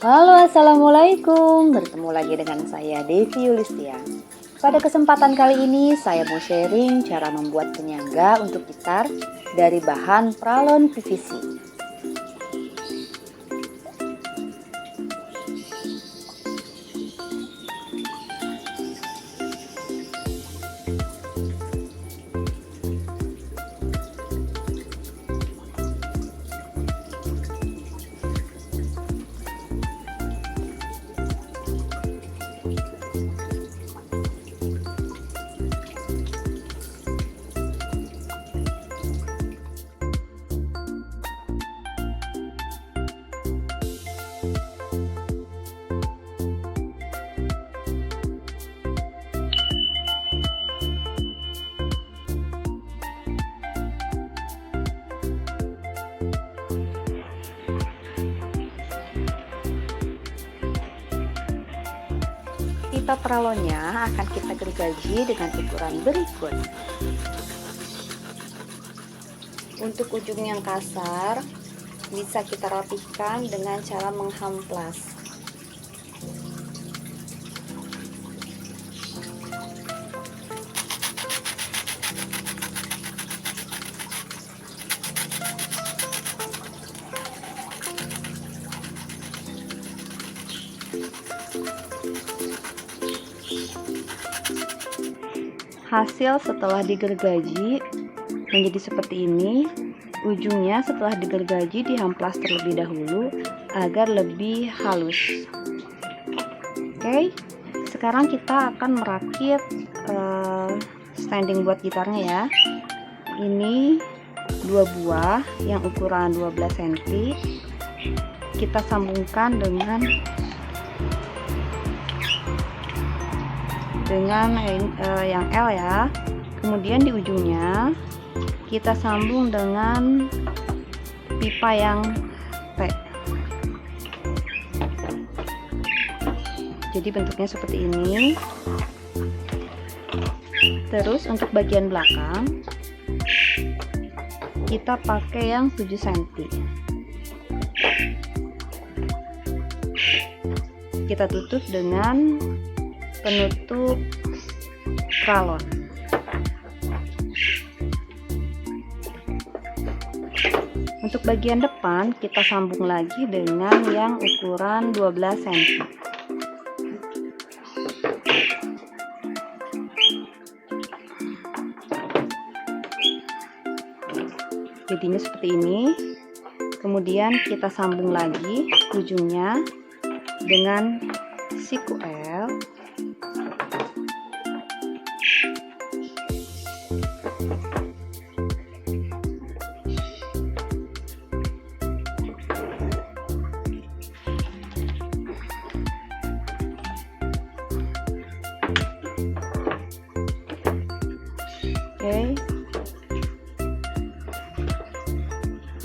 Halo, assalamualaikum. Bertemu lagi dengan saya Devi Yulistia. Pada kesempatan kali ini saya mau sharing cara membuat penyangga untuk gitar dari bahan pralon PVC. Pita pralonnya akan kita gergaji dengan ukuran berikut. Untuk ujung yang kasar bisa kita rapihkan dengan cara menghamplas. Hasil setelah digergaji menjadi seperti ini. Ujungnya setelah digergaji dihamplas terlebih dahulu agar lebih halus. Oke, sekarang kita akan merakit standing buat gitarnya ya. Ini 2 buah yang ukuran 12 cm. Kita sambungkan dengan yang L ya. Kemudian di ujungnya kita sambung dengan pipa yang T. Jadi bentuknya seperti ini. Terus untuk bagian belakang kita pakai yang 7 cm. Kita tutup dengan penutup pralon. Untuk bagian depan kita sambung lagi dengan yang ukuran 12 cm. Jadinya seperti ini. Kemudian kita sambung lagi ujungnya dengan siku L. Oke.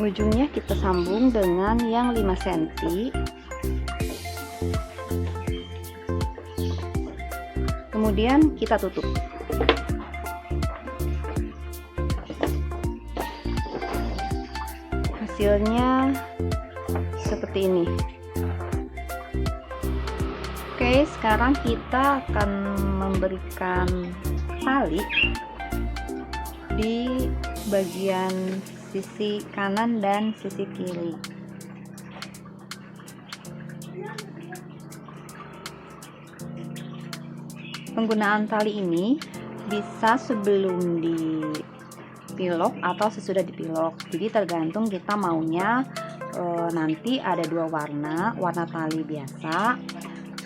Ujungnya kita sambung dengan yang 5 cm. Kemudian kita tutup. Hasilnya seperti ini. Oke, sekarang kita akan memberikan tali di bagian sisi kanan dan sisi kiri. Penggunaan tali ini bisa sebelum dipilok atau sesudah dipilok. Jadi tergantung kita maunya nanti ada 2 warna, warna tali biasa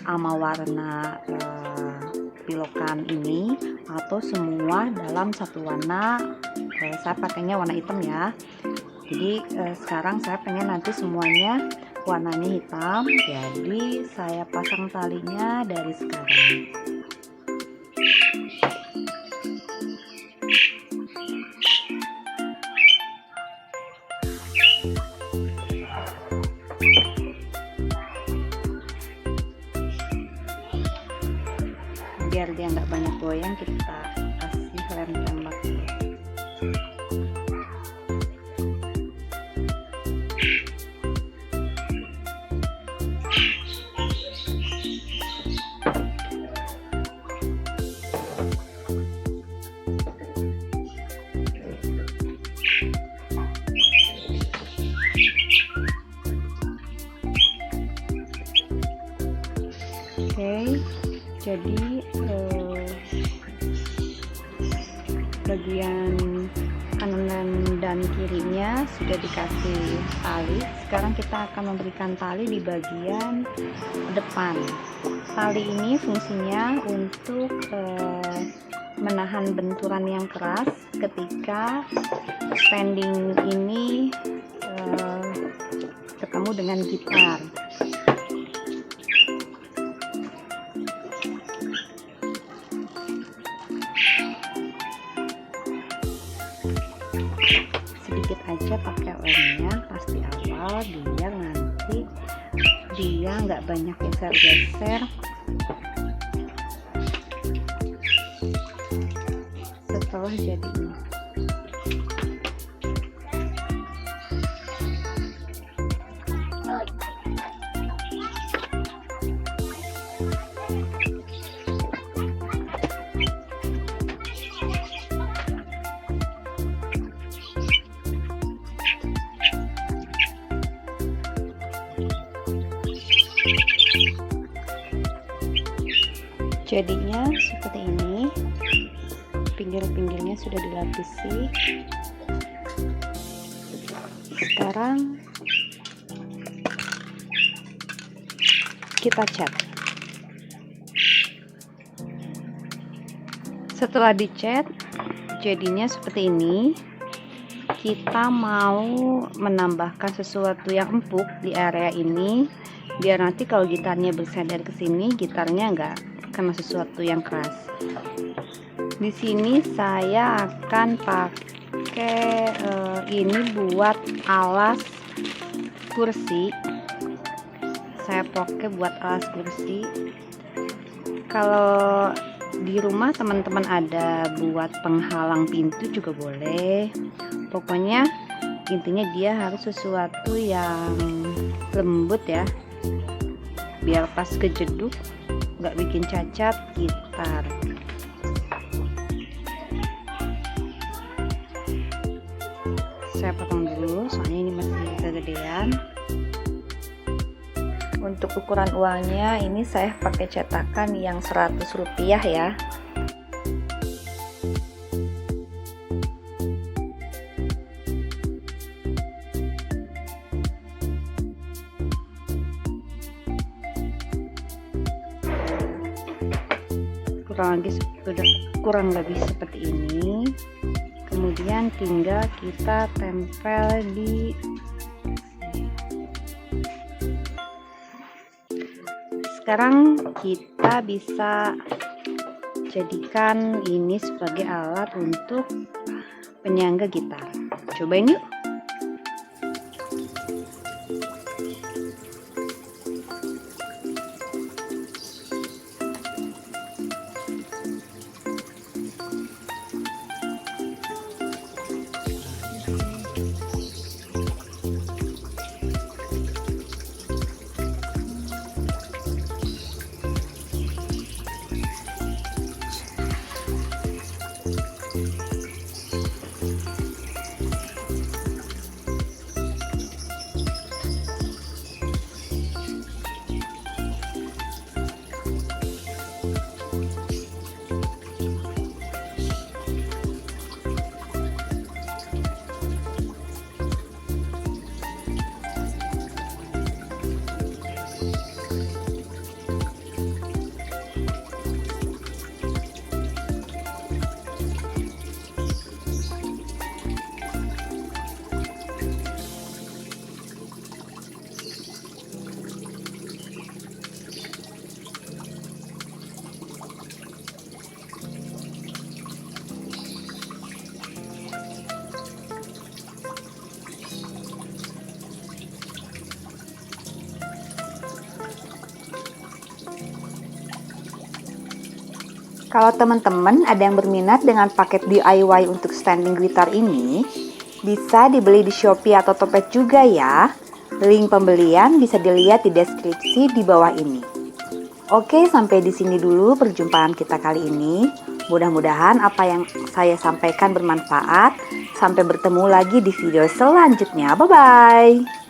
sama warna pilokan ini, atau semua dalam satu warna. Saya pakainya warna hitam ya. Jadi sekarang saya pengen nanti semuanya warnanya hitam, jadi saya pasang talinya dari sekarang. Biar dia nggak banyak goyang, kita kasih lem tembak. Jadi bagian kanan dan kirinya sudah dikasih tali. Sekarang kita akan memberikan tali di bagian depan. Tali ini fungsinya untuk menahan benturan yang keras ketika standing ini ketemu dengan gitar. Sedikit aja pakai lemnya pas di awal, biar nanti dia nggak banyak geser-geser setelah jadinya. Jadinya seperti ini, pinggir-pinggirnya sudah dilapisi. Sekarang kita cat. Setelah dicat, jadinya seperti ini. Kita mau menambahkan sesuatu yang empuk di area ini, biar nanti kalau gitarnya bersandar ke sini, gitarnya nggak kena sesuatu yang keras. Di sini saya akan pakai ini buat alas kursi. Saya pakai buat alas kursi. Kalau di rumah teman-teman ada buat penghalang pintu juga boleh. Pokoknya intinya dia harus sesuatu yang lembut ya, biar pas kejeduk nggak bikin cacat gitar. Saya potong dulu soalnya ini masih kegedean. Untuk ukuran uangnya ini saya pakai cetakan yang 100 rupiah ya. Kurang lebih seperti ini. Kemudian tinggal kita tempel di sini. Sekarang kita bisa jadikan ini sebagai alat untuk penyangga gitar. Cobain yuk. Kalau teman-teman ada yang berminat dengan paket DIY untuk standing gitar ini, bisa dibeli di Shopee atau Topet juga ya. Link pembelian bisa dilihat di deskripsi di bawah ini. Oke, sampai di sini dulu perjumpaan kita kali ini. Mudah-mudahan apa yang saya sampaikan bermanfaat. Sampai bertemu lagi di video selanjutnya. Bye-bye.